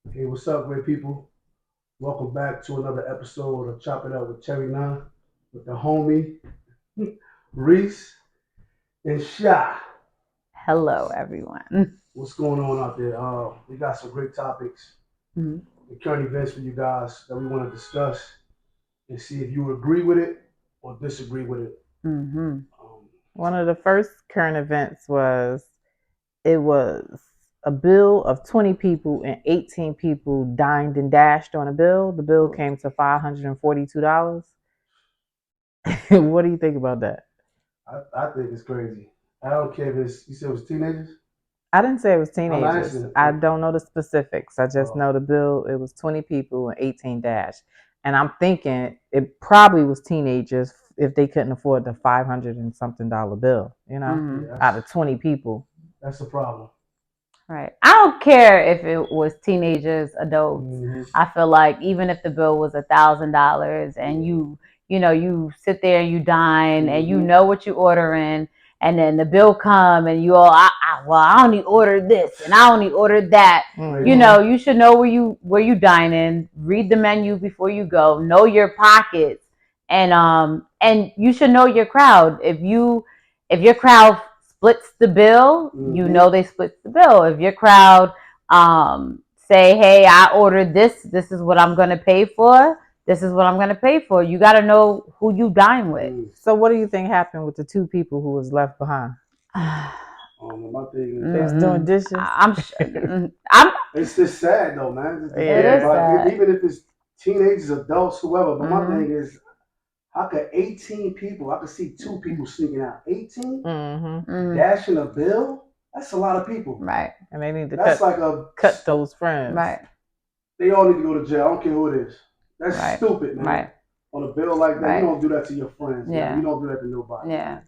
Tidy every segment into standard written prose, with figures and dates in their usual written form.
Hey, what's up, great people? Welcome back to another episode of Chop It Up with Cherry Nine with the homie Reese and Shy. Hello, everyone. What's going on out there? We got some great topics Mhm. and current events for you guys that we want to discuss and see if you agree with it or disagree with it. Mhm. Um, One of the first current events was it was a bill of 20 people and 18 people dined and dashed on a bill. The bill came to $542. What do you think about that? I think it's crazy. I don't care if it's, you said it was teenagers? I didn't say it was I'm teenagers. asking. I don't know the specifics. I just Oh, know the bill, it was 20 people and 18 dashed. And I'm thinking it probably was teenagers if they couldn't afford the 500 and something dollar bill, Mhm. yeah, out of 20 people. that's the problem. Right. I don't care if it was teenagers, adults. Mm-hmm. I feel like even if the bill was $1,000 and Yeah. you sit there and you dine and you Mm-hmm. know what you ordering, and then the bill come and you all, I only ordered this and I only ordered that. Crazy. Hmm. You should know where you dine in. Read the menu before you go. Know your pockets, and you should know your crowd. If your crowd splits the bill, you Mm-hmm. know they split the bill. If your crowd say, "Hey, I ordered this. This is what I'm gonna pay for. This is what I'm gonna pay for." You got to know who you dine with. Mm. So, what do you think happened with the two people who was left behind? My thing They was doing dishes. I'm sure. I'm. is, it's just sad though, man. Just to It think is Yeah. about it. sad. Even if it's teenagers, adults, whoever. But my Mm-hmm. thing is, how could 18 people? I could see two people sneaking out. 18 Hmm. Mm-hmm. dashing a bill. That's a lot of people. Right. And they need to That's cut like a. cut those friends. Right. They all need to go to jail. I don't care who it is. That's Right. stupid, man. Right. On a bill like that, you Right. don't do that to your friends, man. You Yeah. don't do that to nobody. Yeah.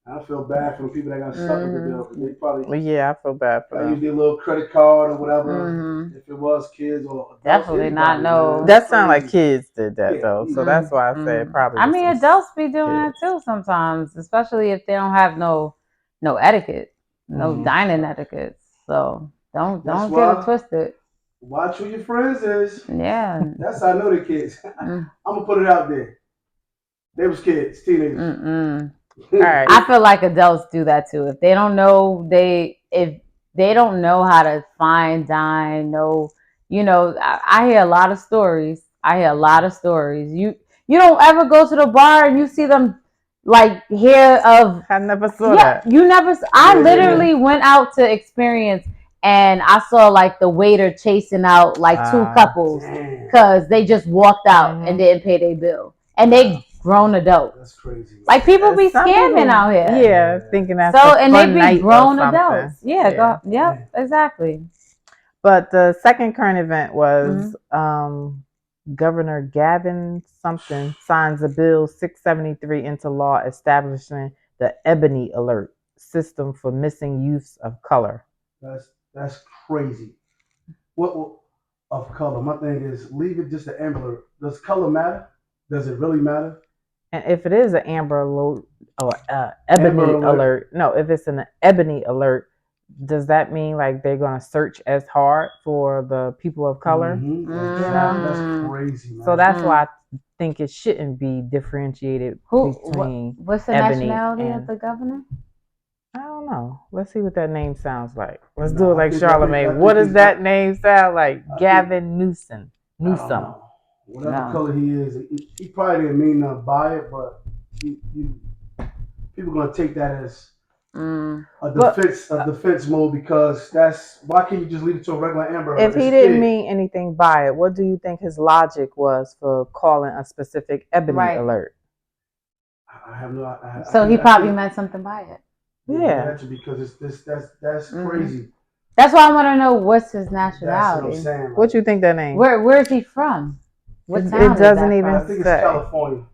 I feel bad for the people that got stuck with the Mm-hmm. bill because they probably Well, yeah, I feel bad for use them. their little credit card or whatever. Mm-hmm. If it was kids or adults, Definitely not anybody, man, no. that's That sound like crazy. kids did that Yeah, though, so that's Mm-mm. why I say it Mm. probably I was mean, some adults be doing that kids. too sometimes, especially if they don't have no etiquette, no hmm dining etiquette. So That's don't get it why twisted. watch who your friends is. Yeah. That's how I know the kids. Mm, I'm gonna put it out there. They was kids, teenagers. mm-mm. All right. I feel like adults do that too. If they don't know if they don't know how to fine dine, I hear a lot of stories. I hear a lot of stories. You don't ever go to the bar and you see them like hear of I never saw yeah, that. you never I Yeah, yeah, yeah. literally went out to experience and I saw like the waiter chasing out like two couples Damn. because they just walked out and Mhm. didn't pay their bill. And Wow. they grown adults. That's crazy, man. Like people be Some scamming people, out here. yeah, Yeah. thinking that's So a and they fun be night or grown something. adults. Yeah, Yeah. yep, exactly. But the second current event was Hmm. Governor Gavin something signs a bill 673 into law establishing the Ebony Alert system for missing youths of color. That's crazy. What of color? My thing is leave it just the amber. Does color matter? Does it really matter? And if it is an Amber Alert or Ebony Amber alert. Alert, no, if it's an Ebony Alert, does that mean like they're going to search as hard for the people of color? That's Mm. crazy, So man. that's Mm. why I think it shouldn't be differentiated between What's the Ebony nationality of and the governor? I don't know. Let's see what that name sounds like. Let's do it Nah, like I Charlemagne. What think does he's. that name sound like? I think Gavin Newsom. I don't Newsom. know. Whatever No. color he is, he probably didn't mean nothing by it, but he people gonna take that as Mm. But a defense mode because that's why can't you just leave it to a regular Amber if Alert? It's he a didn't kid. mean anything by it, what do you think his logic was for calling a specific Ebony Right. Alert? I have no. So he I probably think meant something by it. yeah, he Yeah. had to because it's this that's Hmm. crazy. That's why I want to know what's his That's what I'm nationality. saying. What Like you think that name? Where is he from? What It town is doesn't that even I from? think it's say. California.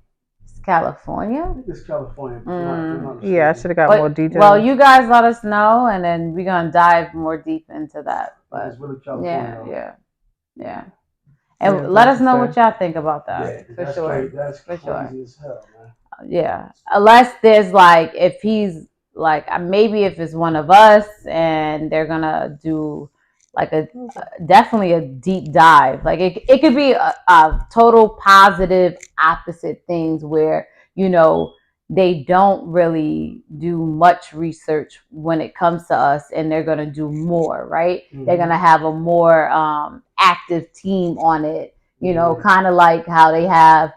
It's I California. think it's California. If I'm Mm. not Yeah, I mistaken. should have got more Well, details. you guys let us know, and then we're gonna dive more deep into that. I think But it's really California yeah, though. yeah, yeah. Yeah, And let that's us the know say. what y'all think about that Yeah, for that's sure, crazy. That's for sure. crazy as hell, man. Yeah, unless there's like if he's like maybe if it's one of us and they're gonna do like a definitely a deep dive. Like it could be a total positive opposite things where, they don't really do much research when it comes to us, and they're going to do more, right? They're going to have a more active team on it, kind of like how they have,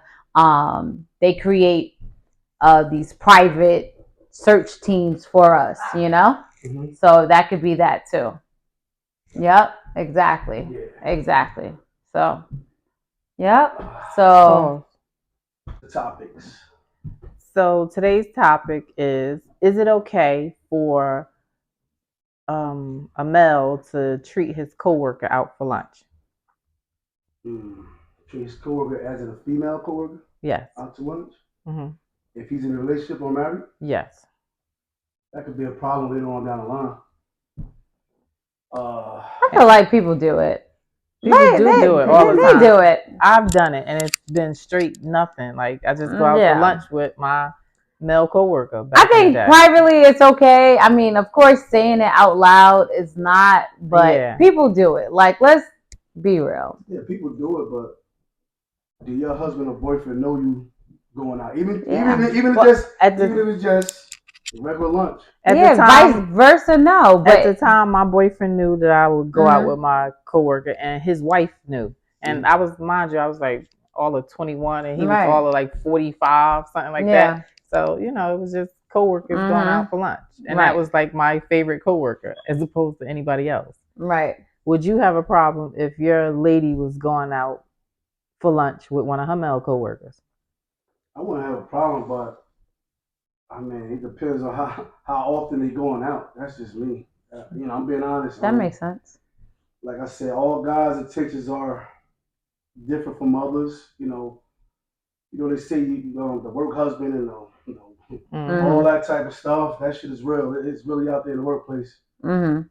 they create these private search teams for us, So that could be that too. Yep, exactly. Yeah. Exactly. So, yep. So, The topics. So today's topic is it okay for a male to treat his coworker out for lunch? Treat his coworker as a female coworker Yes. out to lunch? Mm-hmm. If he's in a relationship or married? Yes. That could be a problem later on down the line. I feel like people do it. People do it all the time. They do it. I've done it, and it's been straight nothing. Like, I just go out to lunch with my male coworker. I think privately it's okay. I mean, of course, saying it out loud is not, but people do it. Like, let's be real. Yeah, people do it, but do your husband or boyfriend know you going out? Even if it's just regular lunch. Vice versa, no. But at the time, my boyfriend knew that I would go out with my coworker, and his wife knew. And I was, mind you, I was like all of 21, and he was all of like 45, something like that. So, it was just coworkers going out for lunch. And that was like my favorite coworker as opposed to anybody else. Right. Would you have a problem if your lady was going out for lunch with one of her male coworkers? I wouldn't have a problem, but I mean, it depends on how often they going out. That's just me. I'm being honest. That makes sense. Like I said, all guys' intentions are different from others. They say the work husband and all that type of stuff. That shit is real. It's really out there in the workplace. Like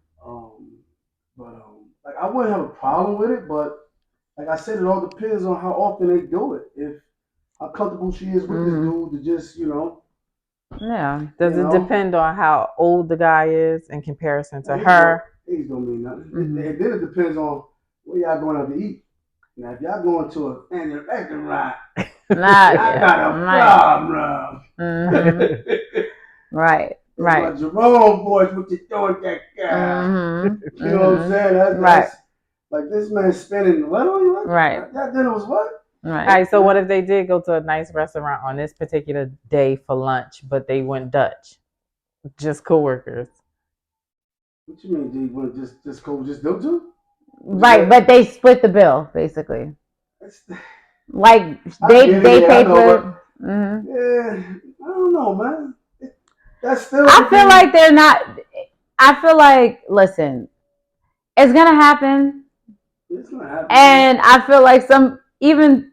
I wouldn't have a problem with it, but like I said, it all depends on how often they do it. If how comfortable she is with this dude to just, Yeah. Does it depend on how old the guy is in comparison to her? Age don't mean nothing. And then it depends on where y'all going out to eat. Now, if y'all going to a family restaurant, I got a problem. Right. Like Jerome boys, what you doing, that guy? You know what I'm saying? That's like this man spending what on you? Right. That dinner was what? Right. All right. So what if they did go to a nice restaurant on this particular day for lunch, but they went Dutch, just coworkers? What you mean? Do you want to just go just do two? Right, but they split the bill basically. Like they pay for. Yeah, I don't know, man. That's still. I feel like they're not. I feel like, listen, it's gonna happen. It's gonna happen. And I feel like even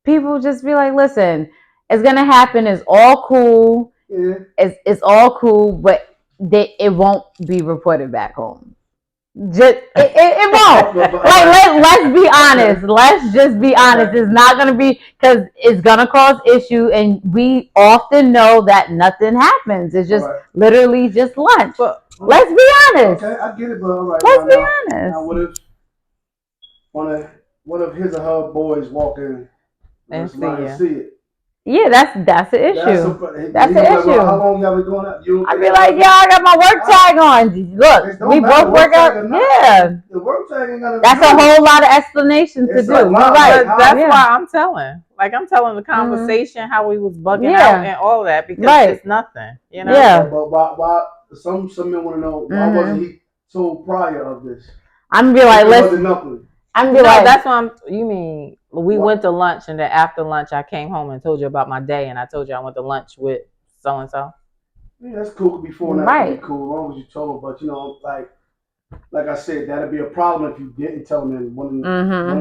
people just be like, listen, it's gonna happen. It's all cool. Yeah. It's all cool, but it won't be reported back home. Just it won't. Like let's be honest. Let's just be honest. It's not gonna be, because it's gonna cause issue, and we often know that nothing happens. It's just literally just lunch. But let's be honest. Okay, I get it, but all right. Let's be honest. Now, what if his or her boys walk in and see it? Yeah, that's the issue. That's the issue. Well, how long y'all been going out? I be like, I got my work tag on. Look, we both work out. Yeah. The work tag ain't got. That's a whole lot of explanation to do. Right. That's why I'm telling. Like, I'm telling the conversation how we was bugging out and all that, because it's nothing. Yeah. But why some men want to know why wasn't he told prior of this? I'm be like, listen. That's what you mean. We went to lunch, and then after lunch, I came home and told you about my day, and I told you I went to lunch with so and so. Yeah, that's cool. Before that, be cool. As long as you told, but like I said, that'd be a problem if you didn't tell them. And one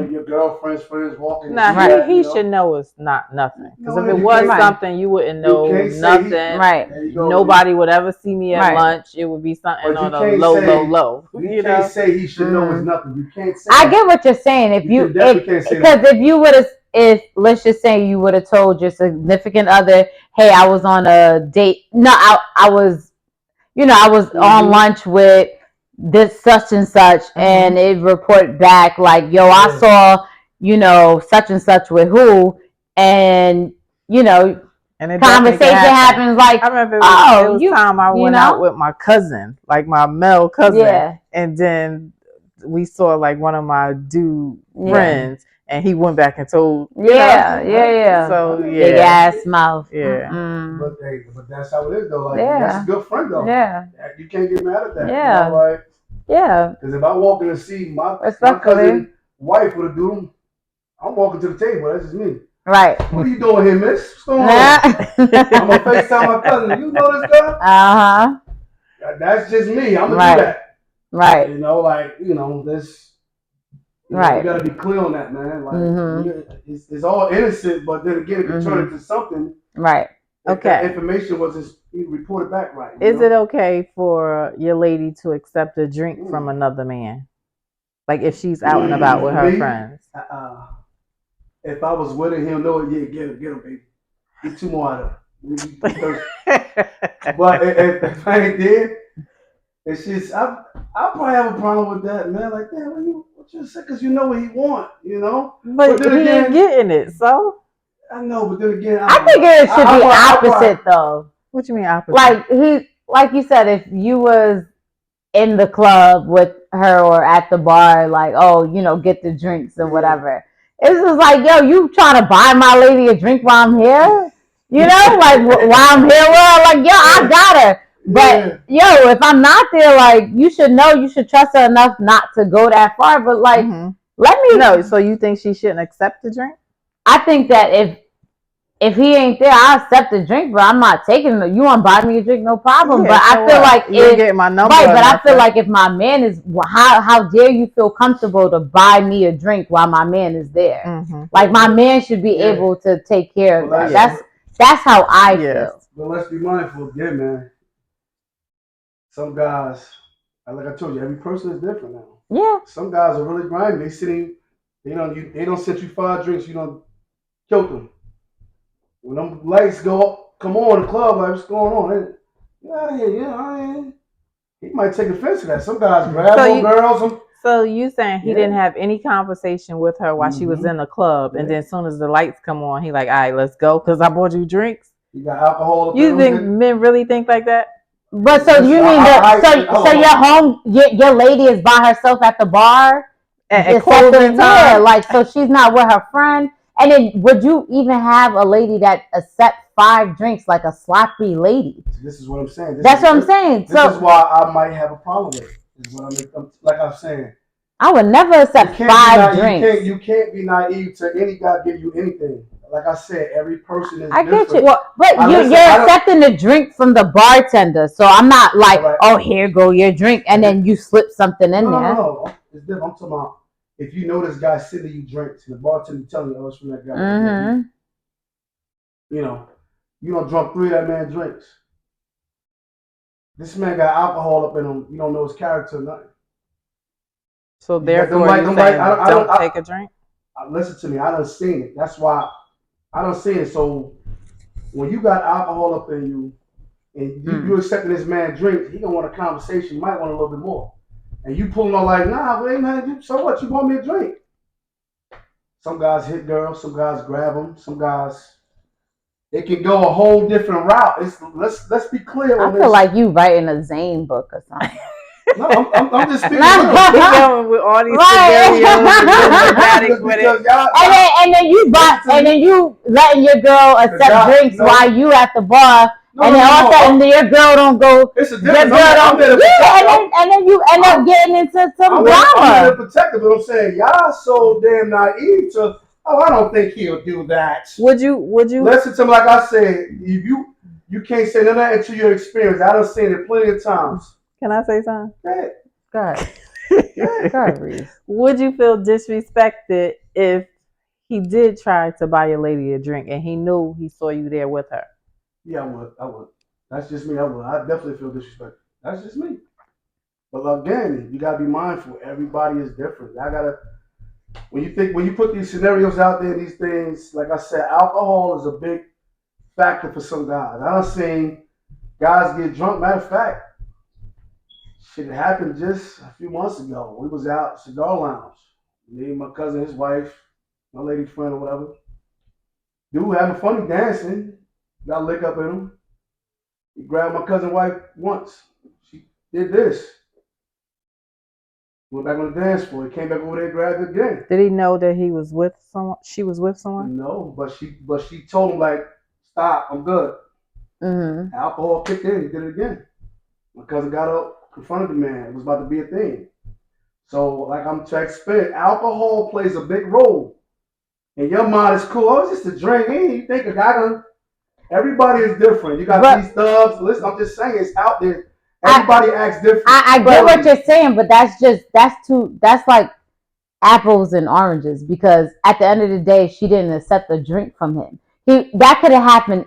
of your girlfriends, friends walking. Nah, he should know it's not nothing. Because if it was something, you wouldn't know nothing. Right. Nobody would ever see me at lunch. It would be something on a low. You can't say he should know it's nothing. You can't say. I get what you're saying. If let's just say you would have told your significant other, hey, I was on a date. No, I was on lunch with this such and such, and it report back like, yo, I Yeah. saw, you know, such and such with who, and you know, And it conversation definitely can happen. happens like, I remember oh, it was you, time I you went know? out with my cousin, like my male cousin, Yeah. and then we saw like one of my dude Yeah. friends, and he went back and told, you Yeah, know? yeah. So Big yeah, ass mouth. Yeah. Mm-mm. But hey, but that's how it is though. Like Yeah. that's a good friend though. Yeah, You can't get mad at that. Yeah. You know, like, yeah. because if I walk in and see my Respectfully. cousin wife with a dude, I'm walking to the table. That's just me. Right. What are you doing here, miss? What's going on? Uh I'm gonna FaceTime my cousin. You know this guy? huh. That's just me. I'm gonna Right. do that. Right. You know, like, you know, this. Right. You gotta be clear on that, man. Like, Mhm. it's all innocent, but then again, it can turn into something. Right. If Okay. that information wasn't reported back right. Is it okay for your lady to accept a drink from another man? Like if she's out and about with her Me? friends. If I was with her, he'll know it. Yeah, get him, baby. Get two more out of him. But if I ain't there, it's just I probably have a problem with that, man. Like, damn, what you say? Because you know what he want, you know. But then he again, ain't getting it, so I know, but then again, I think it should be opposite though. what you mean opposite? Like you said, if you was in the club with her or at the bar, like, oh, you know, get the drinks and whatever. It's just like, yo, you trying to buy my lady a drink while I'm here? You know, like while I'm here, well, like, yo, I got her. But yo, if I'm not there, like, you should know, you should trust her enough not to go that far. But like, let me know. So you think she shouldn't accept the drink? I think that if he ain't there, I'll accept the drink, but I'm not taking it. You want to buy me a drink, no problem. Yeah, but so I feel like you get my number, right. But I feel like if my man is, how dare you feel comfortable to buy me a drink while my man is there? Like my man should be able to take care of that. That's how I feel. But let's be mindful, man. Some guys, like I told you, every person is different now. Yeah. Some guys are really grinding. They don't send you 5 drinks. You don't kill them. When them lights go up, come on, the club, like, what's going on? Get out of here, he might take offense to that. Some guys grab on girls. So you saying he didn't have any conversation with her while she was in the club, and then as soon as the lights come on, he like, all right, let's go, because I bought you drinks. You got alcohol. You think men really think like that? But so you mean your lady is by herself at the bar? At closing time? Like, so she's not with her friend? And then would you even have a lady that accept 5 drinks like a sloppy lady? This is what I'm saying. That's what I'm saying. This is why I might have a problem with it. Is what like I'm saying. I would never accept 5 drinks. You can't be naive to any guy give you anything. Like I said, every person is different. Get you. But you're accepting the drink from the bartender. So I'm not like, oh, here go your drink, and then you slip something in there. No. It's different. I'm talking about if you know this guy sending you drinks and the bartender telling you, oh, it's from that guy. You know, you don't drunk 3 of that man's drinks. This man got alcohol up in him. You don't know his character or nothing. So therefore, don't take a drink? Listen to me. I done seen it. That's why I done seen it. So when you got alcohol up in you and you accepting this man drinks, he gonna want a conversation. You might want a little bit more. And you pulling on like, nah, but ain't nothing. So what? You want me a drink? Some guys hit girls. Some guys grab them. Some guys, it can go a whole different route. Let's be clear on this. I feel like you writing a Zane book or something. No, I'm just speaking. With all these scenarios, and then you letting your girl accept drinks while you at the bar. And then all of a sudden your girl don't go. It's a difference. And then you end up getting into some drama. I'm in protective, but I'm saying y'all so damn naive to. Oh, I don't think he'll do that. Would you listen to me? Like I said, if you can't say none of that into your experience. I done seen it plenty of times. Can I say something? Go ahead, Reese. Would you feel disrespected if he did try to buy your lady a drink and he knew he saw you there with her? Yeah, I would. That's just me. I would. I definitely feel disrespected. That's just me. But again, you gotta be mindful. Everybody is different. When you put these scenarios out there, these things, like I said, alcohol is a big factor for some guys. I done seen guys get drunk. Matter of fact, Shit happened just a few months ago. We was out cigar lounge. Me, my cousin, his wife, my lady friend or whatever. Dude having fun dancing. Got a lick up in him. He grabbed my cousin's wife once. She did this. Went back on the dance floor. He came back over there, grabbed it again. Did he know that he was with someone? She was with someone? No, but she told him like, stop, I'm good. Mm-hmm. Alcohol kicked in. He did it again. My cousin got up, confronted the man. It was about to be a thing. So, like I'm to explain, alcohol plays a big role. In your mind, it's cool. Oh, it's just a drink. Hey, you think a guy done? Everybody is different. You got these thugs. Listen, I'm just saying, it's out there. Everybody acts different. I get what you're saying, but that's like apples and oranges, because at the end of the day, she didn't accept a drink from him. That could have happened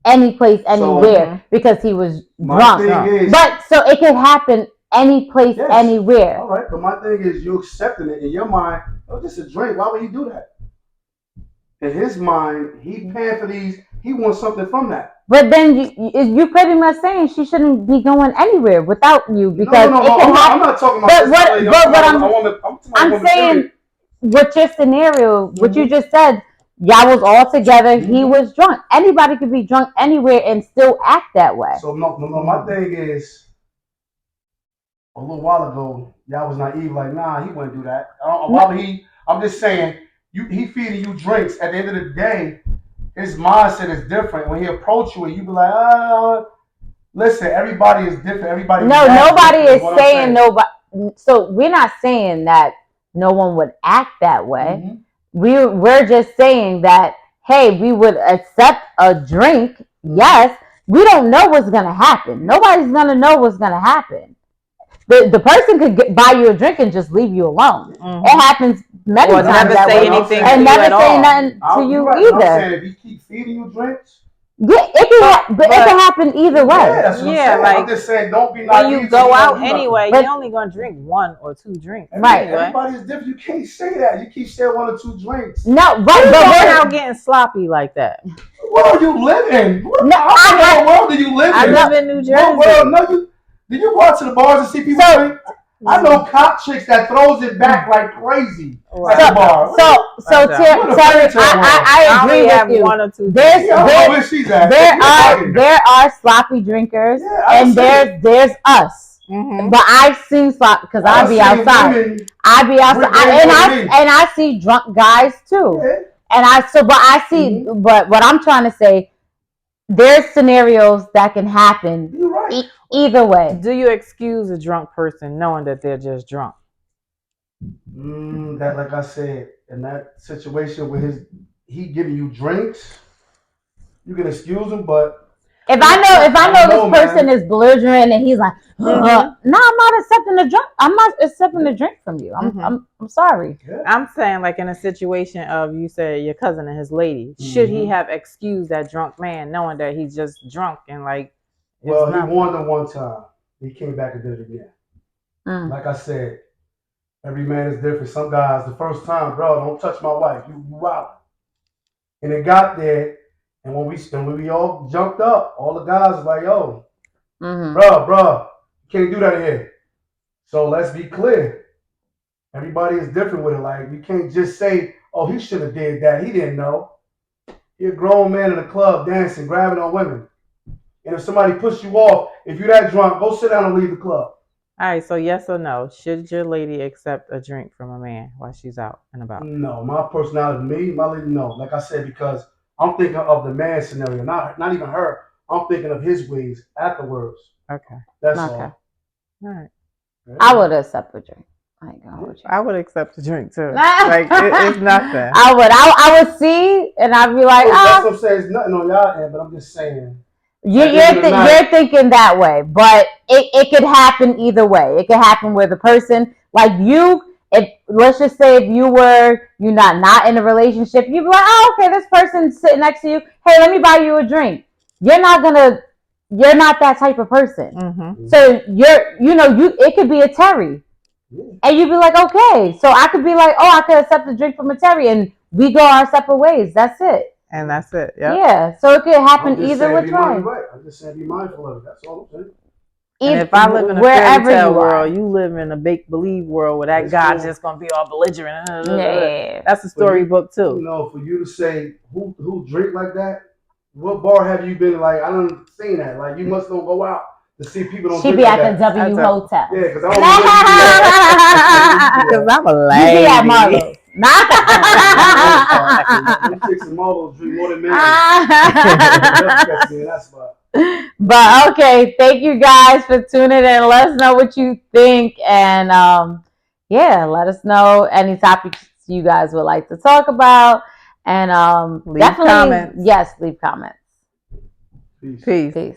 any place, anywhere, because he was drunk. But so it could happen any place, anywhere. All right, but my thing is, you accepting it in your mind. Oh, just a drink. Why would he do that? In his mind, he paying for these. He wants something from that. But then you pretty much saying she shouldn't be going anywhere without you, because no, I'm not talking about. I'm saying, with your scenario, what you just said, y'all was all together. He was drunk. Anybody could be drunk anywhere and still act that way. So no. My thing is, a little while ago, y'all was naive. Like, nah, he wouldn't do that. Why would he? I'm just saying, he feeding you drinks. At the end of the day, his mindset is different. When he approach you, and you be like, listen, everybody is different. Everybody. No, nobody is saying nobody. So we're not saying that no one would act that way. Mm-hmm. We're just saying that, hey, we would accept a drink. Yes, we don't know what's gonna happen. Nobody's gonna know what's gonna happen. The person could buy you a drink and just leave you alone. Mm-hmm. It happens many times. Never say anything and never say nothing to you either. I'm saying, if he keep feeding you drinks, yeah, it can happen either way. Yeah, that's what I'm saying. Like, I'm just saying, don't be naive. When you go out anyway, you're only gonna drink 1 or 2 drinks. Right. Everybody is different. You can't say that. You keep saying 1 or 2 drinks. No, but going out getting sloppy like that. What world you live in? What world do you live in? I live in New Jersey. What world? Did you go out to the bars and see people drink? I know cop chicks that throws it back like crazy at the bar. So Terry, I agree with you. 1 or 2 there are sloppy drinkers, and there's us. Mm-hmm. But I've seen sloppy, because I be outside. And I see drunk guys too. Yeah. But what I'm trying to say, there's scenarios that can happen. You're right. Either way. Do you excuse a drunk person knowing that they're just drunk? That, like I said, in that situation where he giving you drinks, you can excuse him. But if I know this person is belligerent and he's like, no, I'm not accepting the drink. I'm not accepting the drink from you. I'm sorry. Yeah. I'm saying, like, in a situation of, you said your cousin and his lady, should he have excused that drunk man knowing that he's just drunk and like? Well, he won the one time. He came back and did it again. Like I said, every man is different. Some guys, the first time, bro, don't touch my wife. You out. And it got there, and when we all jumped up, all the guys was like, yo, bro, you can't do that here. So let's be clear. Everybody is different with it. Like, you can't just say, oh, he should have did that. He didn't know. You're a grown man in a club dancing, grabbing on women. And if somebody pushes you off, if you're that drunk, go sit down and leave the club. All right, so yes or no? Should your lady accept a drink from a man while she's out and about? No, my personality, my lady, no. Like I said, because I'm thinking of the man scenario, not even her. I'm thinking of his ways afterwards. Okay. That's all. All right. I would accept a drink. I would accept a drink too. Like, it's nothing. I would see, and I'd be like, that's what I'm saying. It's nothing on y'all end, but I'm just saying. You're thinking that way, but it could happen either way. It could happen where the person, like you, let's just say if you're not in a relationship, you'd be like, oh, okay, this person's sitting next to you. Hey, let me buy you a drink. You're not that type of person. Mm-hmm. So it could be a Terry. And you'd be like, okay. So I could be like, oh, I could accept a drink from a Terry, and we go our separate ways. That's it. And that's it. Yep. Yeah. So it could happen either which way. Right. I'm just saying be mindful of it. That's all I'm saying. And if I live in a wherever fairy tale you are. world, you live in a make believe world where that That's God's cool. just gonna be all belligerent. Yeah. That's a storybook too. You know, for you to say who drink like that, what bar have you been like? I don't seen that. Like you must don't go out to see people don't She drink be like at the that. W Hotel. Yeah, because I don't know where you Because I'm a You lady. be at Marlo's. Them chicks and models drink more than men. That's why. But okay, thank you guys for tuning in. Let us know what you think, and yeah, let us know any topics you guys would like to talk about, and Leave definitely comments. yes, leave comments. Peace. Peace. Peace.